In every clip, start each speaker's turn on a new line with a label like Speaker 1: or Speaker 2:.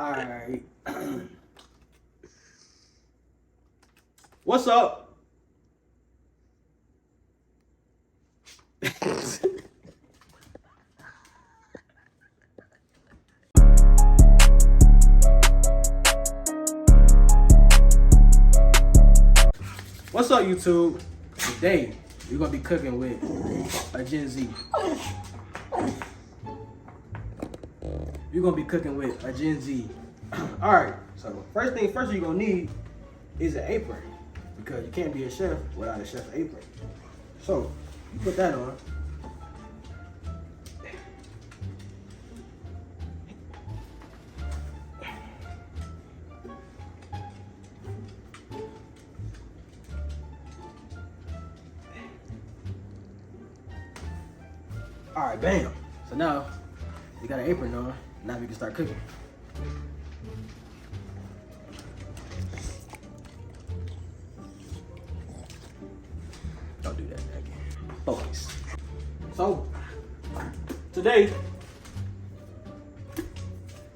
Speaker 1: Alright. What's up? What's up, YouTube? Today, we're gonna be cooking with a Gen Z. You're gonna be cooking with a Gen Z. Alright, so first thing first you're gonna need is an apron. Because you can't be a chef without a chef apron. So, you put that on. Alright, bam. So now, you got an apron on. Now we can start cooking. Don't do that again. Focus. So, today,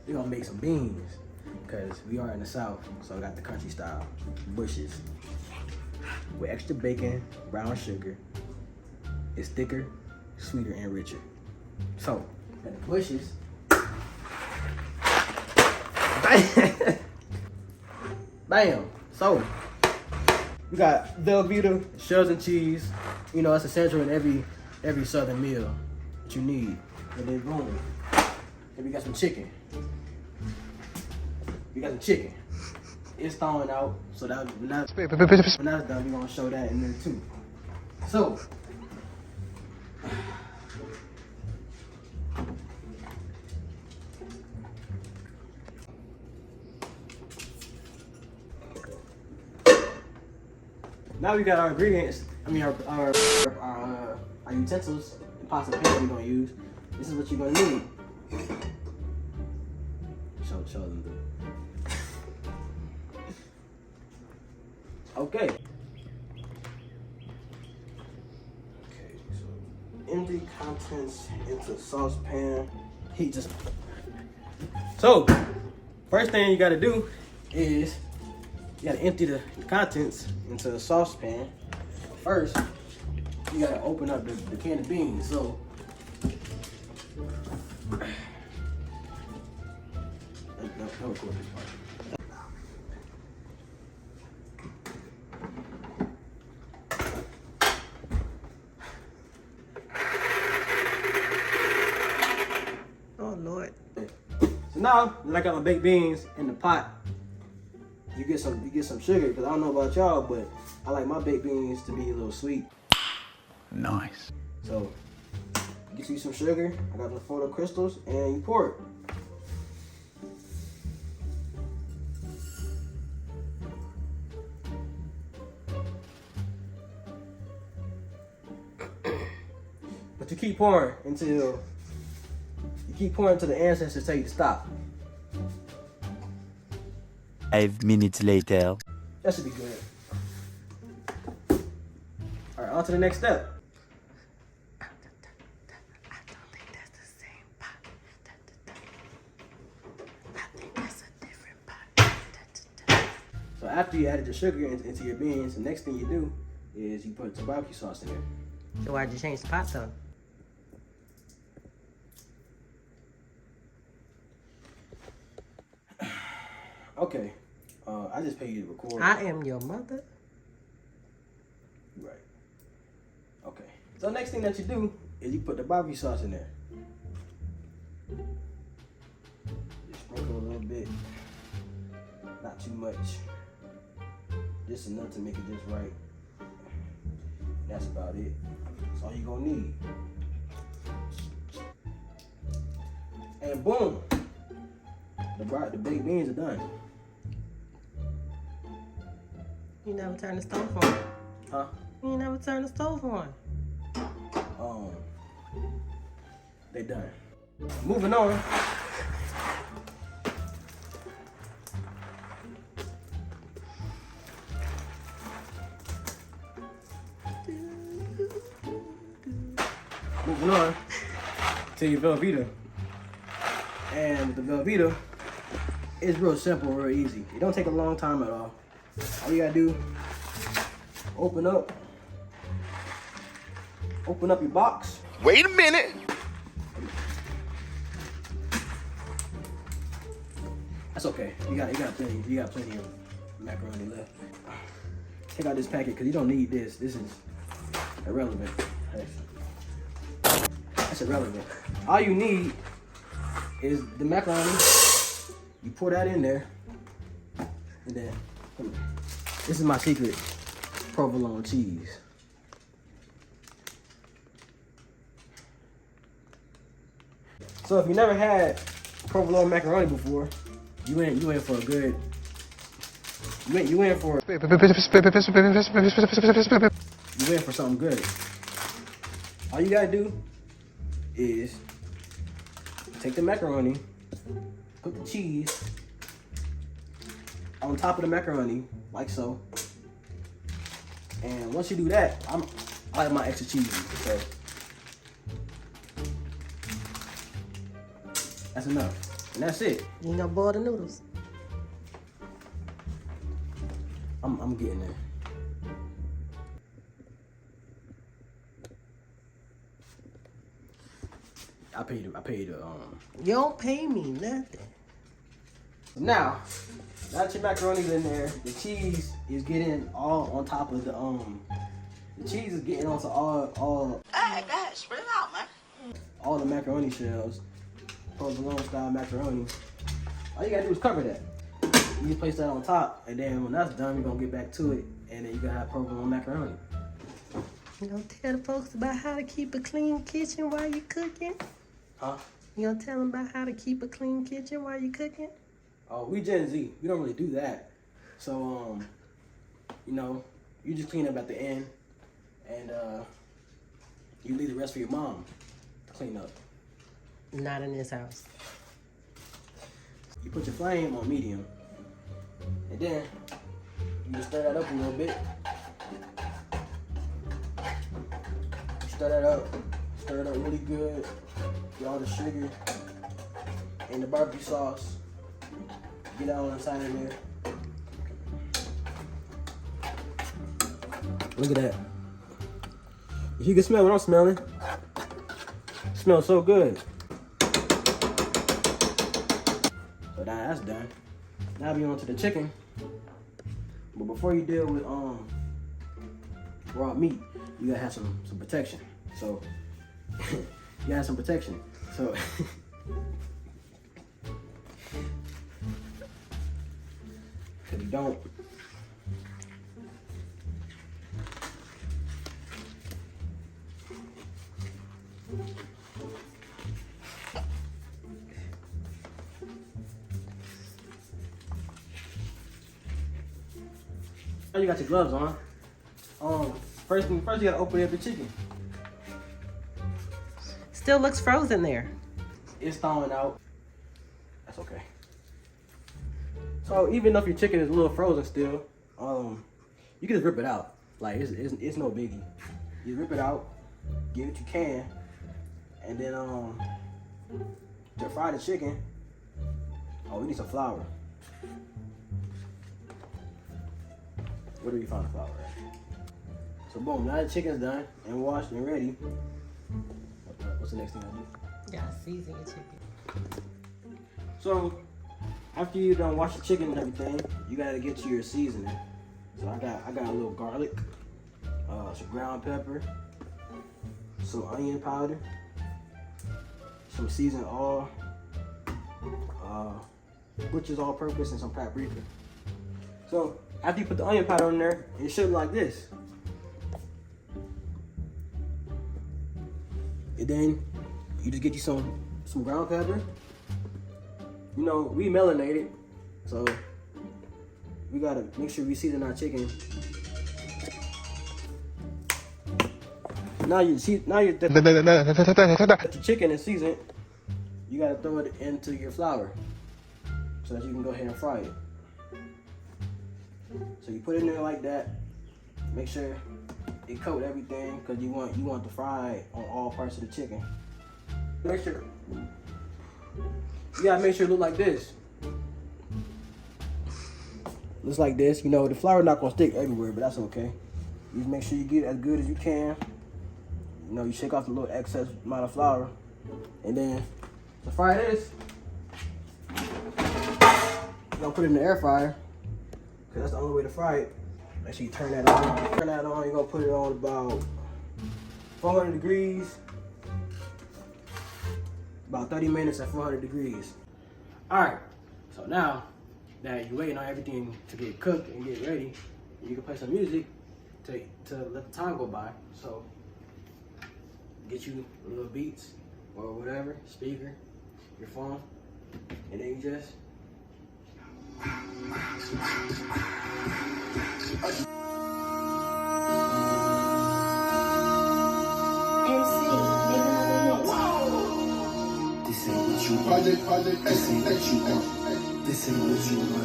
Speaker 1: we're gonna make some beans. Because we are in the South, so I got the country style bushes. With extra bacon, brown sugar. It's thicker, sweeter, and richer. So, got the bushes. Bam! Bam! So, we got Velveeta, shells and cheese. You know, it's essential in every southern meal that you need. And then boom. And we got some chicken. It's thawing out, so that when that's done, we're gonna show that in there too. So, now we got our ingredients. I mean our utensils, the pots and pans we're gonna use. This is what you're gonna need. Show them. Okay. Okay, so empty contents into saucepan. Heat just. So, first thing you gotta do is you gotta empty the contents into a saucepan. First, you gotta open up the can of beans. So, no record this part.
Speaker 2: Oh Lord.
Speaker 1: So now, when I got my baked beans in the pot, you get some sugar, because I don't know about y'all, but I like my baked beans to be a little sweet.
Speaker 3: Nice.
Speaker 1: So, get you some sugar. I got the photo crystals, and you pour it. But you keep pouring until the ancestors tell you to stop.
Speaker 3: 5 minutes later.
Speaker 1: That should be good. All right, on to the next step.
Speaker 2: I don't think that's the same pot. I think that's a different pot.
Speaker 1: So after you added your sugar into your beans, the next thing you do is you put some barbecue sauce in there.
Speaker 2: So why'd you change the pot though?
Speaker 1: Okay. I just paid you to record.
Speaker 2: I am your mother.
Speaker 1: Right. Okay. So next thing that you do is you put the barbecue sauce in there. Just sprinkle a little bit. Not too much. Just enough to make it just right. That's about it. That's all you're gonna need. And boom. The baked beans are done.
Speaker 2: You never turn the stove on.
Speaker 1: Huh?
Speaker 2: You never turn the stove on.
Speaker 1: They done. Moving on. Moving on to your Velveeta. And the Velveeta It's real simple, real easy. It don't take a long time at all. All you gotta do, open up your box.
Speaker 4: Wait a minute.
Speaker 1: That's okay. You got plenty of macaroni left. Take out this packet because you don't need this. This is irrelevant. That's irrelevant. All you need is the macaroni. You pour that in there, and then this is my secret provolone cheese. So if you never had provolone macaroni before, you in for a good. You in for something good. All you gotta do is take the macaroni, put the cheese on top of the macaroni, like so. And once you do that, I like my extra cheese. So that's enough. And that's it.
Speaker 2: You ain't gonna boil the noodles.
Speaker 1: I'm getting there. I paid
Speaker 2: You don't pay me nothing.
Speaker 1: Now that your macaroni's in there, the cheese is getting all on top of the cheese is getting onto all
Speaker 2: Hey, guys, spread it out, man.
Speaker 1: all the macaroni shells, provolone style macaroni. All you gotta do is cover that. You just place that on top, and then when that's done, we're gonna get back to it, and then you're gonna have provolone macaroni.
Speaker 2: You gonna tell the folks about how to keep a clean kitchen while you cooking?
Speaker 1: Huh?
Speaker 2: You gonna tell them about how to keep a clean kitchen while you cooking?
Speaker 1: Oh, we Gen Z. We don't really do that. So, you know, you just clean up at the end, and you leave the rest for your mom to clean up.
Speaker 2: Not in this house.
Speaker 1: You put your flame on medium, and then you just stir that up a little bit. Stir it up really good. Get all the sugar and the barbecue sauce. Get all inside of there. Look at that. If you can smell what I'm smelling, it smells so good. So now that's done. Now we on to the chicken. But before you deal with raw meat, you gotta have some protection. So you gotta have some protection. So if you don't, now you got your gloves on. First you gotta open up the chicken.
Speaker 2: Still looks frozen there.
Speaker 1: It's thawing out. That's okay. So even if your chicken is a little frozen still, you can just rip it out. Like it's no biggie. You rip it out, get what you can, and then to fry the chicken, we need some flour. Where do we find the flour at? So boom, now the chicken's done and washed and ready. What's the next thing I do?
Speaker 2: Yeah, season your chicken.
Speaker 1: So after you done wash the chicken and everything, you gotta get to your seasoning. So I got a little garlic, some ground pepper, some onion powder, some seasoned oil, butcher's all-purpose, and some paprika. So after you put the onion powder in there, it should look like this. And then you just get you some ground pepper. You know, we melanated, so we gotta make sure we season our chicken. Now the chicken is seasoned. You gotta throw it into your flour so that you can go ahead and fry it. So you put it in there like that. Make sure it coat everything because you want to fry on all parts of the chicken. Make sure you gotta make sure it look like this. looks like this. You know, the flour not gonna stick everywhere, but that's okay. You just make sure you get it as good as you can. You know, you shake off the little excess amount of flour. And then to fry this, you're gonna put it in the air fryer. Cause that's the only way to fry it. Make sure you turn that on. Turn that on, you're gonna put it on about 400 degrees. About 30 minutes at 400 degrees. Alright, so now that you're waiting on everything to get cooked and get ready, you can play some music to let the time go by. So get you little beats or whatever, speaker, your phone, and then you just
Speaker 4: This ain't what you want. This ain't what you want.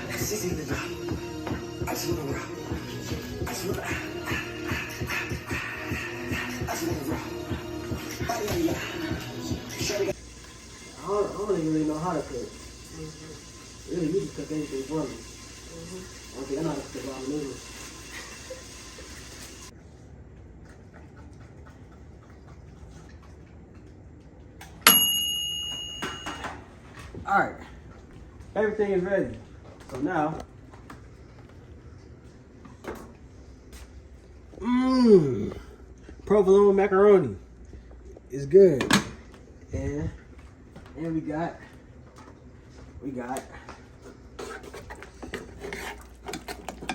Speaker 4: This ain't what you want. I just wanna rock. I just wanna rock.
Speaker 1: I don't even really know how to cook. Really, you can cook anything for me. Okay, I know how to cook ramen noodles. Alright, everything is ready. So now, provolone macaroni is good. And we got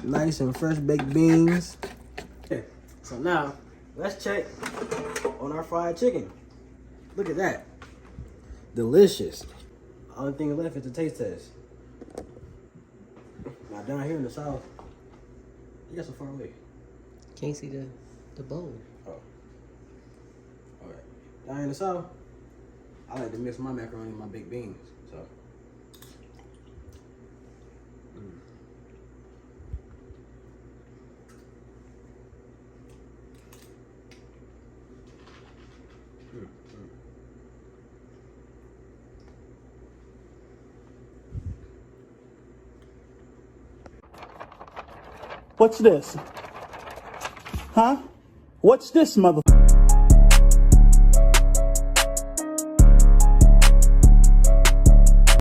Speaker 1: nice and fresh baked beans. Okay, so now let's check on our fried chicken. Look at that, delicious. Only thing left is the taste test. Now down here in the south, you got so far away.
Speaker 2: Can't see the bowl.
Speaker 1: Oh, all right. Down in the south, I like to mix my macaroni and my baked beans. So.
Speaker 5: What's this? Huh? What's this, mother?